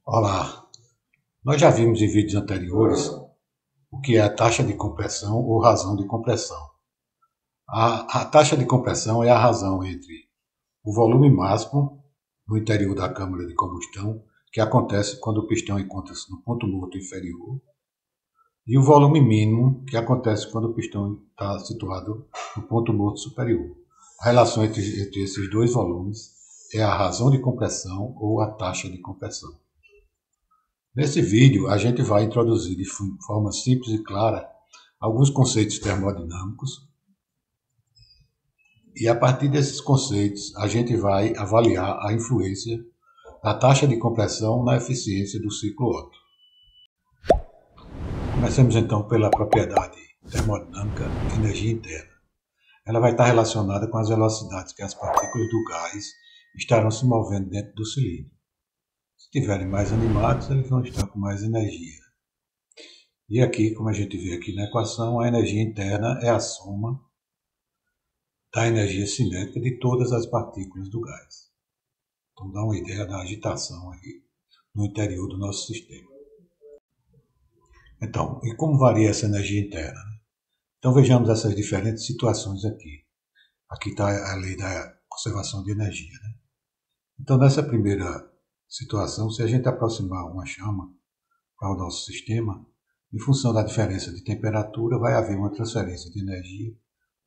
Olá, nós já vimos em vídeos anteriores o que é a taxa de compressão ou razão de compressão. A taxa de compressão é a razão entre o volume máximo no interior da câmara de combustão, que acontece quando o pistão encontra-se no ponto morto inferior, e o volume mínimo, que acontece quando o pistão está situado no ponto morto superior. A relação entre esses dois volumes é a razão de compressão ou a taxa de compressão. Nesse vídeo, a gente vai introduzir de forma simples e clara alguns conceitos termodinâmicos e a partir desses conceitos a gente vai avaliar a influência da taxa de compressão na eficiência do ciclo Otto. Comecemos então pela propriedade termodinâmica de energia interna. Ela vai estar relacionada com as velocidades que as partículas do gás estarão se movendo dentro do cilindro. Se estiverem mais animados, eles vão estar com mais energia. E aqui, como a gente vê aqui na equação, a energia interna é a soma da energia cinética de todas as partículas do gás. Então dá uma ideia da agitação aqui no interior do nosso sistema. Então, e como varia essa energia interna? Então vejamos essas diferentes situações aqui. Aqui está a lei da conservação de energia. Então nessa primeira situação, se a gente aproximar uma chama para o nosso sistema, em função da diferença de temperatura, vai haver uma transferência de energia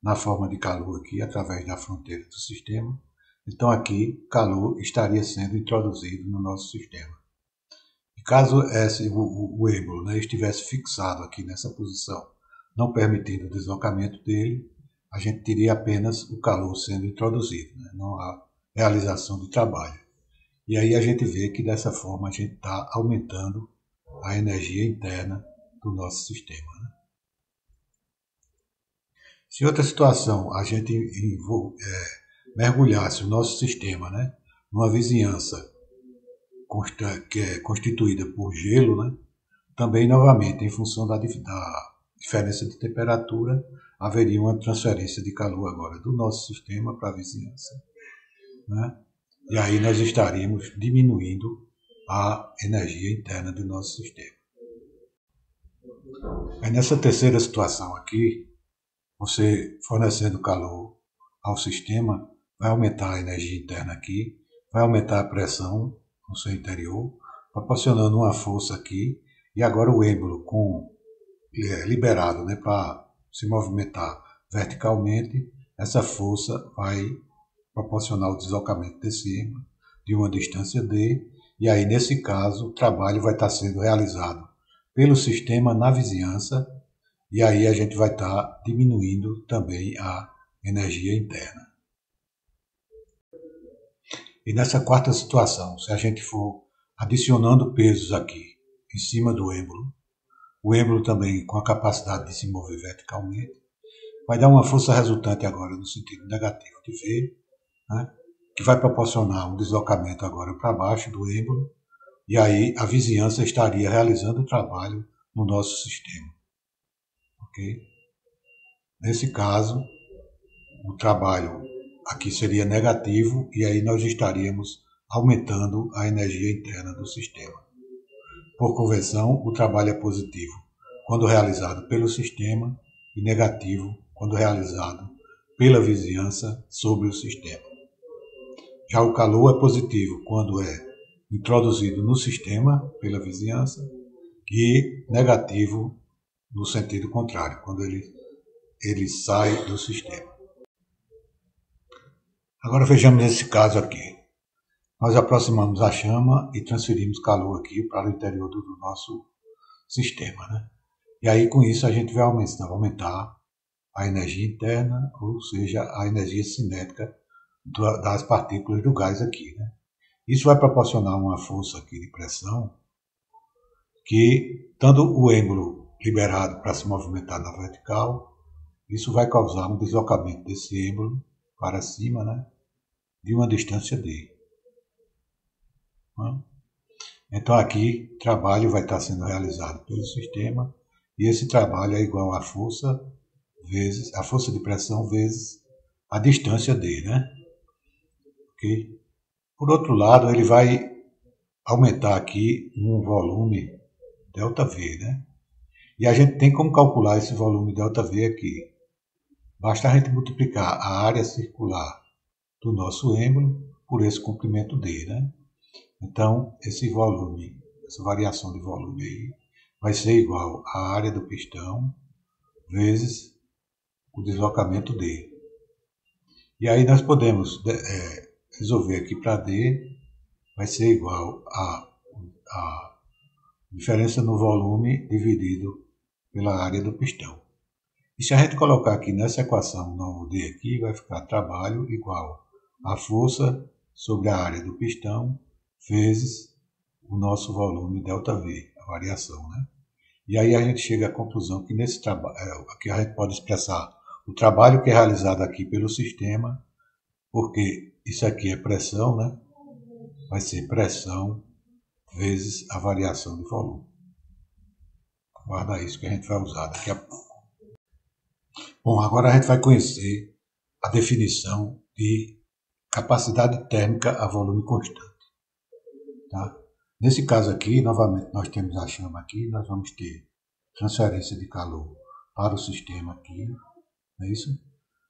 na forma de calor aqui, através da fronteira do sistema. Então aqui, calor estaria sendo introduzido no nosso sistema. E caso o êmbolo estivesse fixado aqui nessa posição, não permitindo o deslocamento dele, a gente teria apenas o calor sendo introduzido, não há realização de trabalho. E aí a gente vê que dessa forma a gente está aumentando a energia interna do nosso sistema. Se em outra situação a gente mergulhasse o nosso sistema numa vizinhança que é constituída por gelo, também novamente em função da diferença de temperatura haveria uma transferência de calor agora do nosso sistema para a vizinhança. E aí nós estaríamos diminuindo a energia interna do nosso sistema. Aí nessa terceira situação aqui, você fornecendo calor ao sistema, vai aumentar a energia interna aqui, vai aumentar a pressão no seu interior, proporcionando uma força aqui, e agora o êmbolo liberado para se movimentar verticalmente, essa força vai proporcionar o deslocamento desse êmbolo de uma distância d, e aí nesse caso o trabalho vai estar sendo realizado pelo sistema na vizinhança, e aí a gente vai estar diminuindo também a energia interna. E nessa quarta situação, se a gente for adicionando pesos aqui em cima do êmbolo, o êmbolo também com a capacidade de se mover verticalmente, vai dar uma força resultante agora no sentido negativo de V, que vai proporcionar um deslocamento agora para baixo do êmbolo, e aí a vizinhança estaria realizando o trabalho no nosso sistema. Okay? Nesse caso, o trabalho aqui seria negativo, e aí nós estaríamos aumentando a energia interna do sistema. Por convenção, o trabalho é positivo quando realizado pelo sistema e negativo quando realizado pela vizinhança sobre o sistema. Já o calor é positivo quando é introduzido no sistema pela vizinhança e negativo no sentido contrário, quando ele sai do sistema. Agora vejamos esse caso aqui. Nós aproximamos a chama e transferimos calor aqui para o interior do nosso sistema. E aí com isso a gente vai aumentar a energia interna, ou seja, a energia cinética das partículas do gás aqui. Isso vai proporcionar uma força aqui de pressão que, estando o êmbolo liberado para se movimentar na vertical, isso vai causar um deslocamento desse êmbolo para cima, de uma distância d. Então aqui o trabalho vai estar sendo realizado pelo sistema, e esse trabalho é igual à força vezes a força de pressão vezes a distância d. Okay? Por outro lado, ele vai aumentar aqui um volume ΔV, né? E a gente tem como calcular esse volume ΔV aqui. Basta a gente multiplicar a área circular do nosso êmbolo por esse comprimento D, né? Então, esse volume, essa variação de volume aí, vai ser igual à área do pistão vezes o deslocamento D. E aí nós podemos resolver aqui para D, vai ser igual a diferença no volume dividido pela área do pistão. E se a gente colocar aqui nessa equação no D aqui, vai ficar trabalho igual a força sobre a área do pistão vezes o nosso volume ΔV, a variação, né? E aí a gente chega à conclusão que nesse trabalho, aqui a gente pode expressar o trabalho que é realizado aqui pelo sistema, porque isso aqui é pressão, né? Vai ser pressão vezes a variação de volume. Guarda isso que a gente vai usar daqui a pouco. Bom, agora a gente vai conhecer a definição de capacidade térmica a volume constante. Tá? Nesse caso aqui, novamente, nós temos a chama aqui, nós vamos ter transferência de calor para o sistema aqui, não é isso?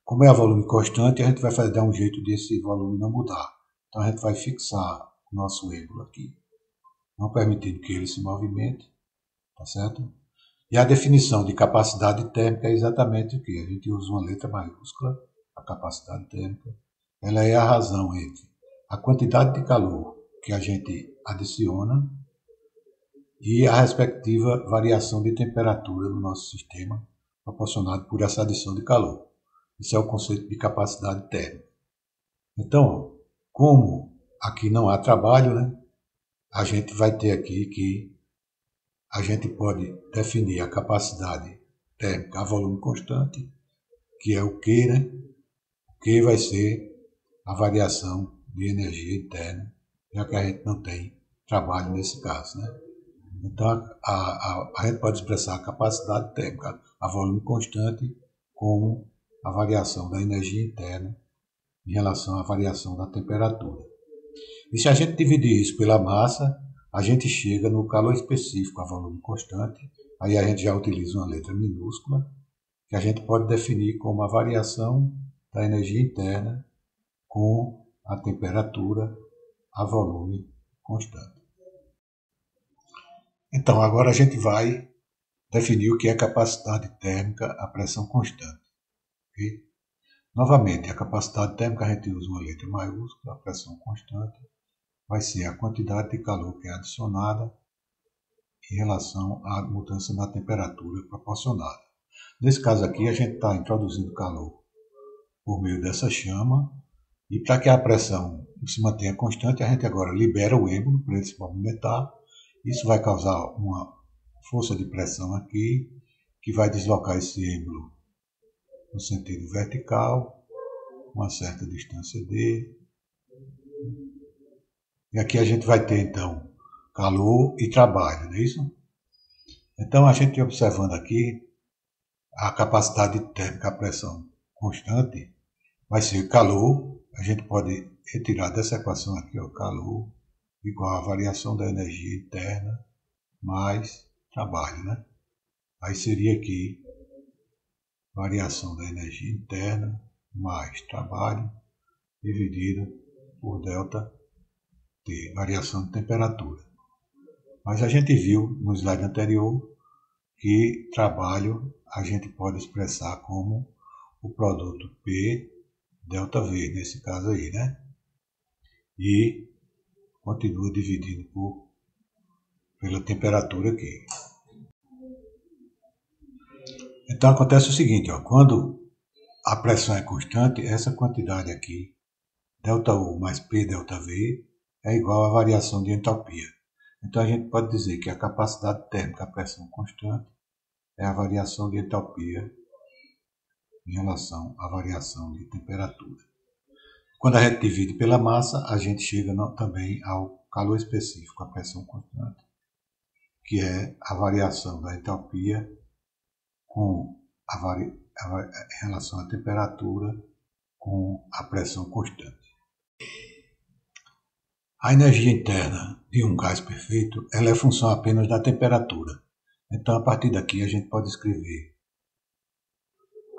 Como é a volume constante, a gente vai dar um jeito desse volume não mudar. Então a gente vai fixar o nosso êmbolo aqui, não permitindo que ele se movimente, tá certo? E a definição de capacidade térmica é exatamente o que? A gente usa uma letra maiúscula, a capacidade térmica. Ela é a razão entre a quantidade de calor que a gente adiciona e a respectiva variação de temperatura no nosso sistema, proporcionado por essa adição de calor. Isso é o conceito de capacidade térmica. Então, como aqui não há trabalho, né, a gente vai ter aqui que a gente pode definir a capacidade térmica a volume constante, que é o Q, né? O Q vai ser a variação de energia interna, já que a gente não tem trabalho nesse caso, né? Então, a gente pode expressar a capacidade térmica a volume constante como a variação da energia interna em relação à variação da temperatura. E se a gente dividir isso pela massa, a gente chega no calor específico a volume constante. Aí a gente já utiliza uma letra minúscula, que a gente pode definir como a variação da energia interna com a temperatura a volume constante. Então, agora a gente vai definir o que é capacidade térmica a pressão constante. Okay? Novamente, a capacidade térmica a gente usa uma letra maiúscula, a pressão constante vai ser a quantidade de calor que é adicionada em relação à mudança na temperatura proporcionada. Nesse caso aqui, a gente está introduzindo calor por meio dessa chama, e para que a pressão se mantenha constante, a gente agora libera o êmbolo para ele se movimentar. Isso vai causar uma força de pressão aqui, que vai deslocar esse êmbolo no sentido vertical, uma certa distância D. E aqui a gente vai ter, então, calor e trabalho, não é isso? Então, a gente observando aqui, a capacidade térmica a pressão constante vai ser calor. A gente pode retirar dessa equação aqui, o calor igual a variação da energia interna mais trabalho, né? Aí seria aqui variação da energia interna mais trabalho dividido por delta T, variação de temperatura. Mas a gente viu no slide anterior que trabalho a gente pode expressar como o produto P delta V, nesse caso aí, né? E continua dividido pela temperatura aqui. Então acontece o seguinte, ó, quando a pressão é constante, essa quantidade aqui, ΔU mais P delta V, é igual à variação de entalpia. Então a gente pode dizer que a capacidade térmica a pressão constante é a variação de entalpia em relação à variação de temperatura. Quando a gente divide pela massa, a gente chega também ao calor específico, a pressão constante, que é a variação da entalpia com em relação à temperatura com a pressão constante. A energia interna de um gás perfeito, ela é função apenas da temperatura. Então, a partir daqui, a gente pode escrever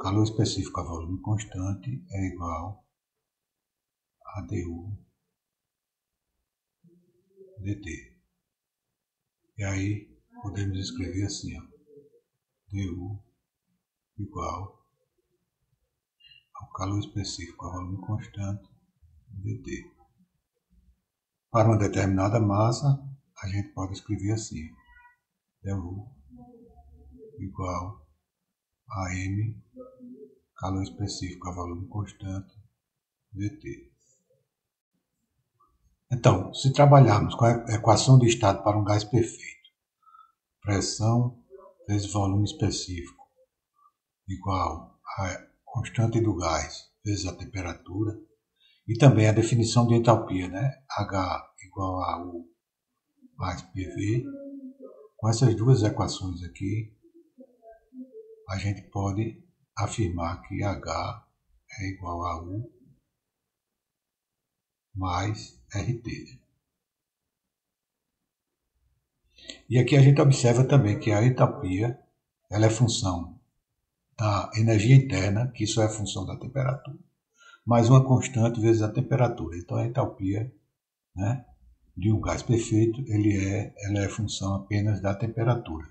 calor específico a volume constante é igual a dU dt. E aí, podemos escrever assim, ó, dU igual ao calor específico a volume constante dt. Para uma determinada massa, a gente pode escrever assim, dU igual a m calor específico a volume constante dt. Então, se trabalharmos com a equação de estado para um gás perfeito, pressão vezes volume específico igual a constante do gás vezes a temperatura, e também a definição de entalpia, né? H igual a U mais PV. Com essas duas equações aqui, a gente pode afirmar que H é igual a U mais RT. E aqui a gente observa também que a entalpia ela é função da energia interna, que isso é função da temperatura, mais uma constante vezes a temperatura. Então a entalpia, né, de um gás perfeito, ela é função apenas da temperatura.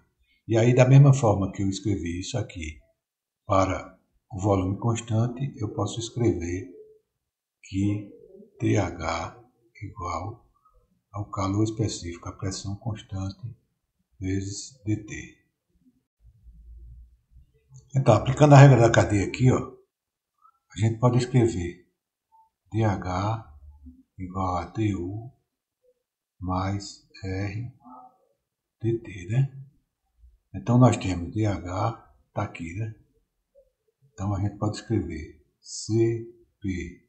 E aí, da mesma forma que eu escrevi isso aqui para o volume constante, eu posso escrever que TH igual ao calor específico, a pressão constante, vezes dt. Então, aplicando a regra da cadeia aqui, ó, a gente pode escrever dH igual a du mais R dt, né? Então, nós temos dH, está aqui, né? Então, a gente pode escrever Cp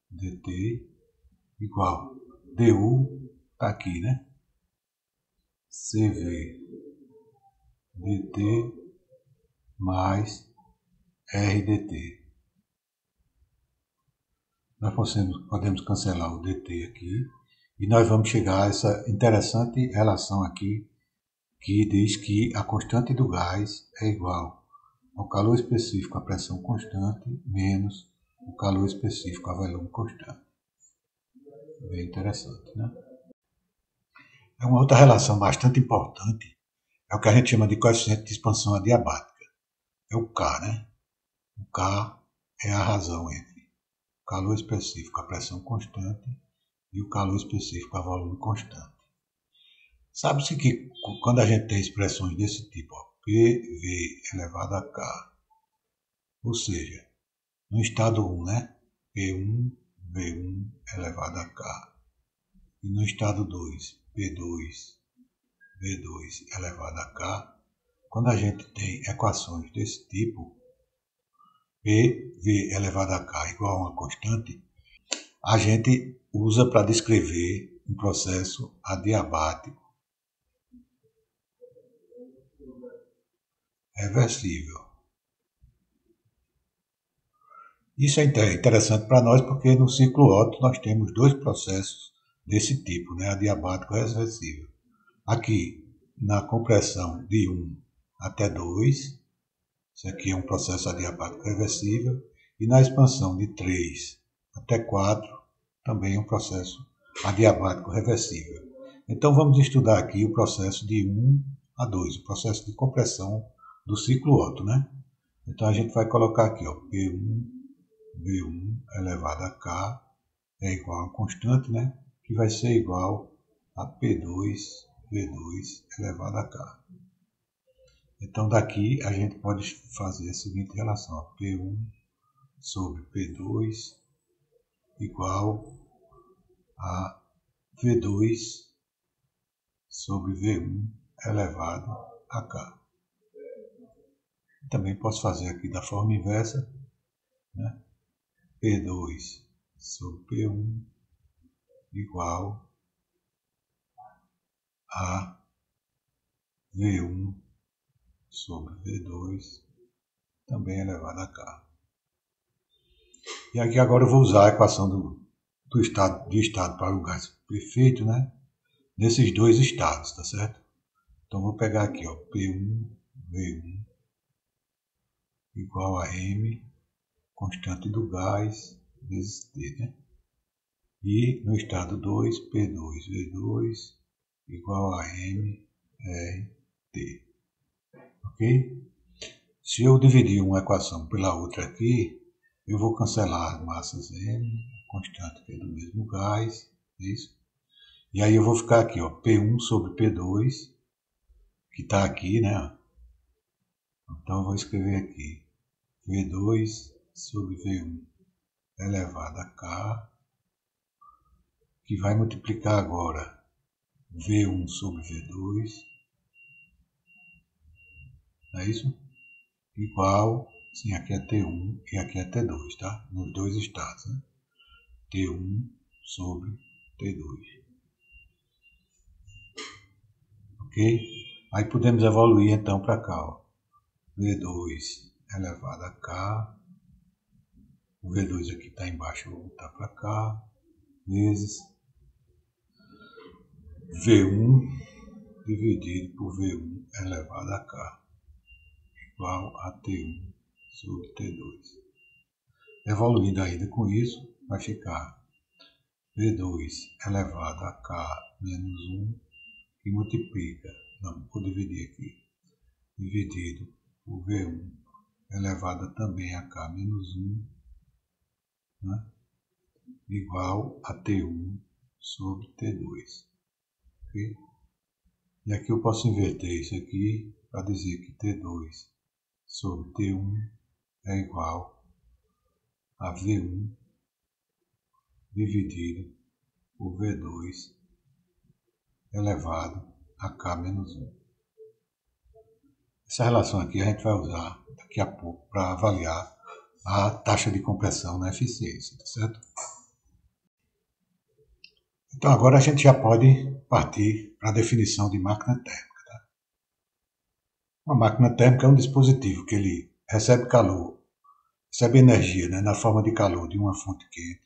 dt igual du, está aqui, né? Cv dt mais RDT. Nós podemos cancelar o dt aqui e nós vamos chegar a essa interessante relação aqui que diz que a constante do gás é igual ao calor específico à pressão constante menos o calor específico a volume constante. Bem interessante, né? É uma outra relação bastante importante, é o que a gente chama de coeficiente de expansão adiabática. É o K, né? O K é a razão entre o calor específico a pressão constante e o calor específico a volume constante. Sabe-se que quando a gente tem expressões desse tipo, ó, PV elevado a K, ou seja, no estado 1, né? P1, V1 elevado a K. E no estado 2, P2, V2 elevado a K. Quando a gente tem equações desse tipo, PV elevado a K igual a uma constante, a gente usa para descrever um processo adiabático reversível. Isso é interessante para nós porque no ciclo Otto nós temos dois processos desse tipo, né, adiabático reversível. Aqui, na compressão de 1 até 2, isso aqui é um processo adiabático reversível, e na expansão de 3 até 4, também é um processo adiabático reversível. Então vamos estudar aqui o processo de 1 a 2, o processo de compressão do ciclo Otto, né? Então a gente vai colocar aqui, ó, P1, V1 elevado a K é igual a uma constante, né? Que vai ser igual a P2, V2 elevado a K. Então daqui a gente pode fazer a seguinte relação, ó, P1 sobre P2 igual a V2 sobre V1 elevado a K. Também posso fazer aqui da forma inversa, né? P2 sobre P1 igual a V1 sobre V2 também elevado a K. E aqui agora eu vou usar a equação de estado para o gás perfeito, né? Nesses dois estados, tá certo? Então vou pegar aqui, ó, P1, V1 igual a M, constante do gás, vezes T, né? E no estado 2, P2, V2 igual a M, R, T. Ok? Se eu dividir uma equação pela outra aqui, eu vou cancelar as massas M, constante que é do mesmo gás, é isso? E aí eu vou ficar aqui, ó, P1 sobre P2, que está aqui, né? Então eu vou escrever aqui, V2 sobre V1 elevado a K, que vai multiplicar agora V1 sobre V2, não é isso? Igual, sim, aqui é T1 e aqui é T2, tá? Nos dois estados, né? T1 sobre T2. Ok? Aí podemos evoluir então para cá, ó. V2 elevado a K, o V2 aqui está embaixo, eu vou voltar para cá, vezes V1 dividido por V1 elevado a K, igual a T1 sobre T2. Evoluindo ainda com isso, vai ficar V2 elevado a K menos 1, que multiplica, não, vou dividir aqui, dividido por V1 elevado também a K menos 1, né, igual a T1 sobre T2. Okay? E aqui eu posso inverter isso aqui para dizer que T2 sobre T1 é igual a V1 dividido por V2 elevado a K menos 1. Essa relação aqui a gente vai usar daqui a pouco para avaliar a taxa de compressão na eficiência, tá certo? Então agora a gente já pode partir para a definição de máquina térmica. Tá? Uma máquina térmica é um dispositivo que ele recebe calor, recebe energia, né, na forma de calor de uma fonte quente.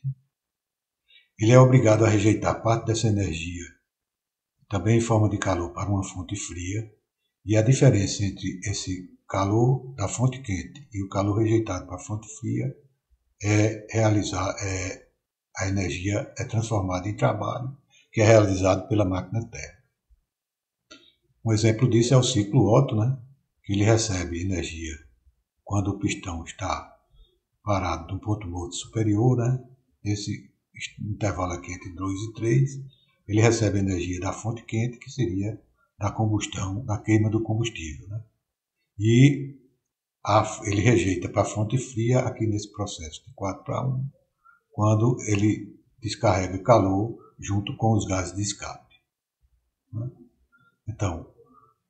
Ele é obrigado a rejeitar parte dessa energia, também em forma de calor, para uma fonte fria. E a diferença entre esse calor da fonte quente e o calor rejeitado para a fonte fria a energia é transformada em trabalho, que é realizado pela máquina térmica. Um exemplo disso é o ciclo Otto, né? Que ele recebe energia quando o pistão está parado no ponto morto superior, né? Esse intervalo aqui entre 2 e 3, ele recebe energia da fonte quente, que seria da combustão, da queima do combustível, né? E ele rejeita para a fonte fria aqui nesse processo de 4 para 1, quando ele descarrega calor junto com os gases de escape. Né? Então,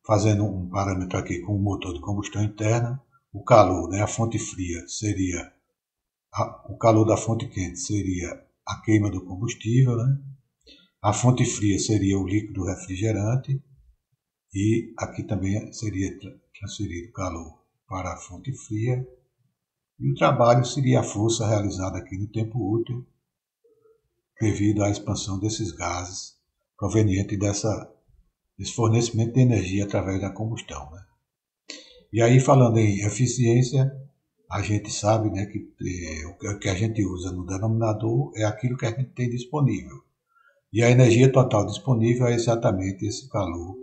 fazendo um parâmetro aqui com o motor de combustão interna, o calor, né, a fonte fria seria, o calor da fonte quente seria a queima do combustível, né? A fonte fria seria o líquido refrigerante e aqui também seria transferido calor para a fonte fria e o trabalho seria a força realizada aqui no tempo útil devido à expansão desses gases proveniente desse fornecimento de energia através da combustão. Né? E aí, falando em eficiência, a gente sabe, né, que o que a gente usa no denominador é aquilo que a gente tem disponível. E a energia total disponível é exatamente esse calor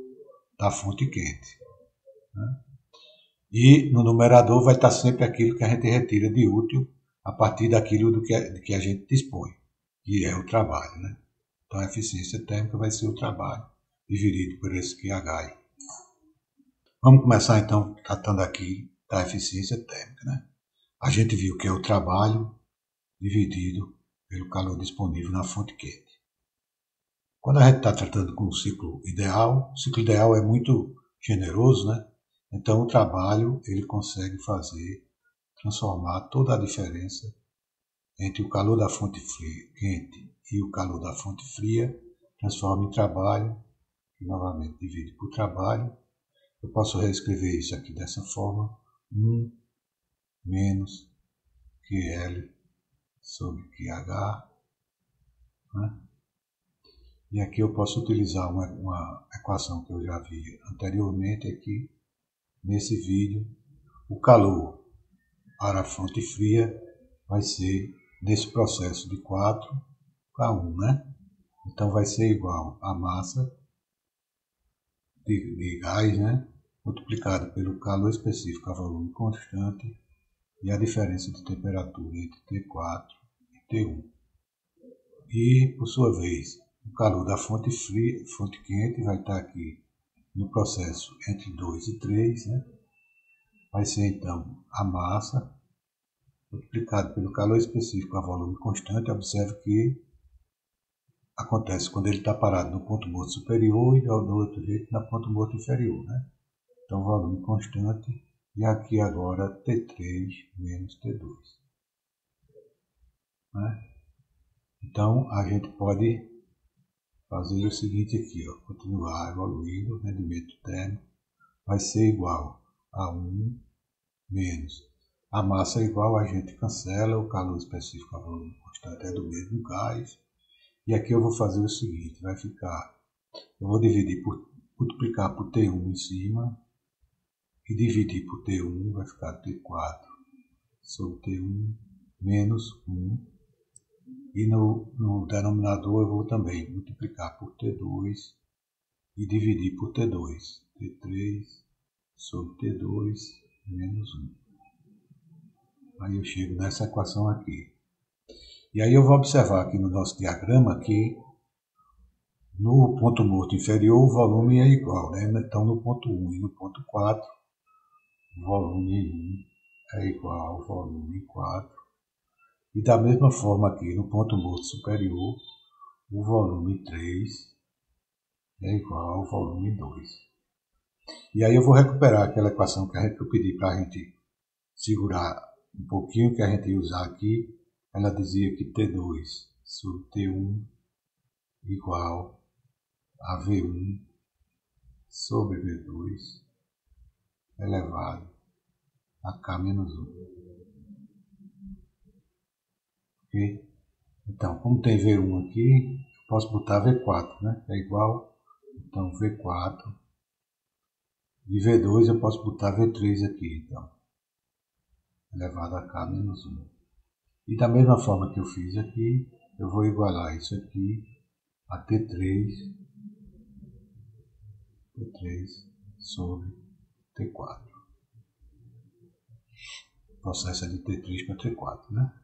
da fonte quente. Né? E no numerador vai estar sempre aquilo que a gente retira de útil a partir daquilo de que a gente dispõe, que é o trabalho. Né? Então a eficiência térmica vai ser o trabalho dividido por esse QH. Vamos começar então tratando aqui da eficiência térmica. Né? A gente viu que é o trabalho dividido pelo calor disponível na fonte quente. Quando a gente está tratando com o ciclo ideal é muito generoso, né? Então o trabalho ele consegue transformar toda a diferença entre o calor da fonte quente e o calor da fonte fria, transforma em trabalho, que novamente divide por trabalho. Eu posso reescrever isso aqui dessa forma, 1 menos QL sobre QH né? E aqui eu posso utilizar uma equação que eu já vi anteriormente aqui nesse vídeo. O calor para a fonte fria vai ser nesse processo de 4 para 1, né? Então vai ser igual a massa de gás, né? Multiplicado pelo calor específico a volume constante e a diferença de temperatura entre T4 e T1. E, por sua vez, o calor da fonte fria, fonte quente, vai estar aqui no processo entre 2 e 3, né? Vai ser então a massa multiplicado pelo calor específico a volume constante. Observe que acontece quando ele está parado no ponto morto superior e do outro jeito no ponto morto inferior, né? Então, volume constante, e aqui agora T3 menos T2. Né? Então, a gente pode fazer o seguinte aqui, ó, continuar evoluindo, o rendimento térmico vai ser igual a 1 menos a massa é igual, a gente cancela, o calor específico a volume constante é do mesmo gás. E aqui eu vou fazer o seguinte, vai ficar, eu vou multiplicar por T1 em cima, e dividir por T1 vai ficar T4 sobre T1 menos 1. E no denominador eu vou também multiplicar por T2 e dividir por T2. T3 sobre T2 menos 1. Aí eu chego nessa equação aqui. E aí eu vou observar aqui no nosso diagrama que no ponto morto inferior o volume é igual, né? Então no ponto 1 e no ponto 4, o volume 1 é igual ao volume 4. E da mesma forma aqui no ponto morto superior, o volume 3 é igual ao volume 2. E aí eu vou recuperar aquela equação que eu pedi para a gente segurar um pouquinho, que a gente ia usar aqui. Ela dizia que T2 sobre T1 igual a V1 sobre V2 elevado a K menos 1. Ok? Então, como tem V1 aqui, eu posso botar V4, né? É igual, então, V4. E V2 eu posso botar V3 aqui, então, elevado a K menos 1. E da mesma forma que eu fiz aqui, eu vou igualar isso aqui a T3 sobre T4. O processo é de T3 para T4, né?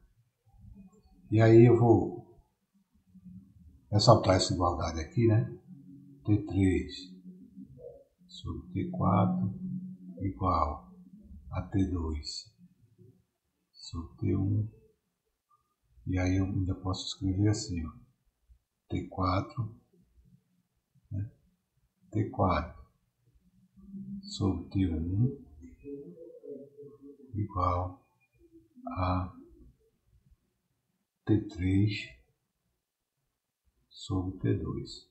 E aí eu vou ressaltar essa igualdade aqui, né? T3 sobre T4 igual a T2 sobre T1. E aí eu ainda posso escrever assim, ó, T4, né? T4 sobre T1 igual a T3 sobre T2.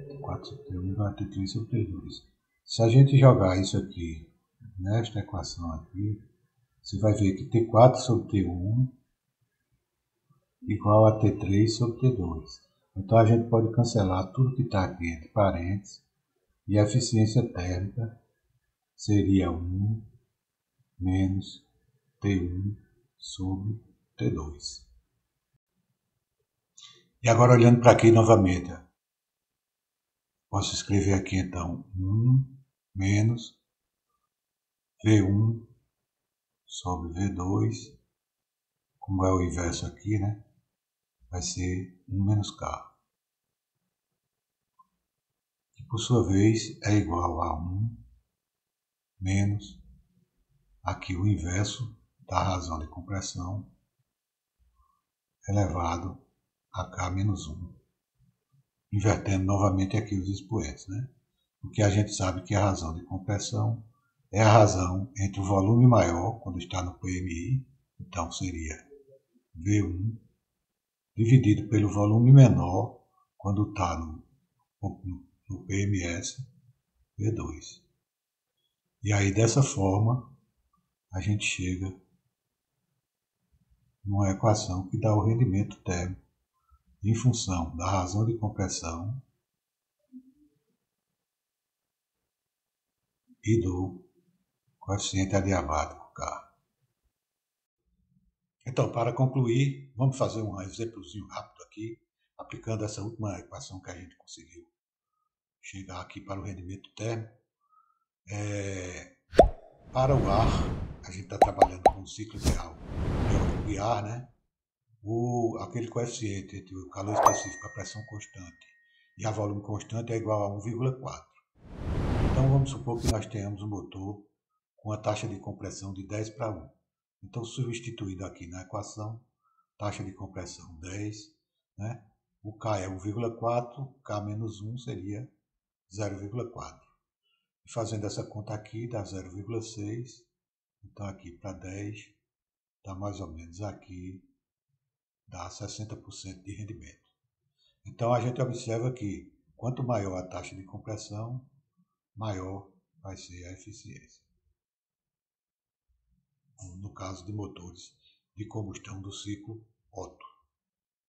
T4 sobre T1 igual a T3 sobre T2. Se a gente jogar isso aqui nesta equação aqui, você vai ver que T4 sobre T1 igual a T3 sobre T2. Então a gente pode cancelar tudo que está aqui entre parênteses e a eficiência térmica seria 1 menos T1 sobre T2. E agora olhando para aqui novamente, posso escrever aqui então 1 menos V1 sobre V2, como é o inverso aqui, né? Vai ser 1 menos K. Que por sua vez é igual a 1 menos, aqui o inverso da razão de compressão, elevado a K menos 1. Invertendo novamente aqui os expoentes, né? Porque a gente sabe que a razão de compressão é a razão entre o volume maior, quando está no PMI, então seria V1, dividido pelo volume menor, quando está no PMS, V2. E aí, dessa forma, a gente chega numa equação que dá o rendimento térmico em função da razão de compressão e do coeficiente adiabático K. Então, para concluir, vamos fazer um exemplozinho rápido aqui, aplicando essa última equação que a gente conseguiu chegar aqui para o rendimento térmico. Para o ar, a gente está trabalhando com o ciclo ideal de ar, né? Aquele coeficiente entre o calor específico, a pressão constante e a volume constante é igual a 1,4. Então vamos supor que nós tenhamos um motor com a taxa de compressão de 10 para 1. Então, substituído aqui na equação, taxa de compressão 10, né? O K é 1,4, K menos 1 seria 0,4. E fazendo essa conta aqui, dá 0,6. Então, aqui para 10, dá mais ou menos aqui, dá 60% de rendimento. Então, a gente observa que quanto maior a taxa de compressão, maior vai ser a eficiência. No caso de motores de combustão do ciclo Otto.